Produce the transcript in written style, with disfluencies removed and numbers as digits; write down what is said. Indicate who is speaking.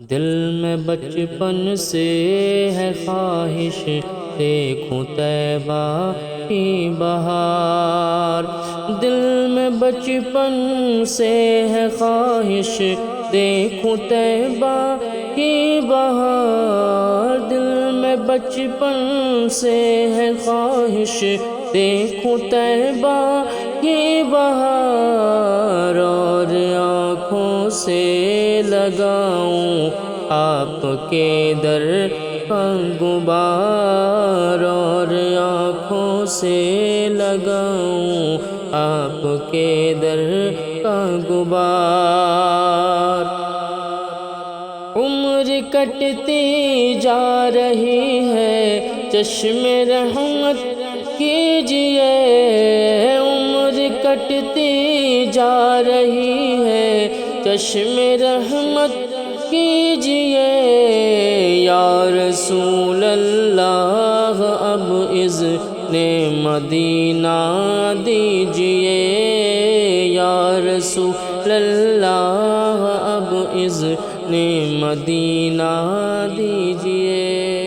Speaker 1: دل میں بچپن سے ہے خواہش دیکھوں طیبہ کی بہار، دل میں بچپن سے ہے خواہش دیکھوں طیبہ کی بہار، دل میں بچپن سے ہے خواہش دیکھوں طیبہ کی بہار، اور آنکھوں سے لگاؤں آپ کے در کا غبار، اور آنکھوں سے لگاؤں آپ کے در کا غبار۔ عمر کٹتی جا رہی ہے چشم رحمت کیجئے، عمر کٹتی جا رہی ہے چشم رحمت کیجئے، یا رسول اللہ اب اذن مدینہ دیجئے، یا رسول اللہ اب اذن مدینہ دیجئے۔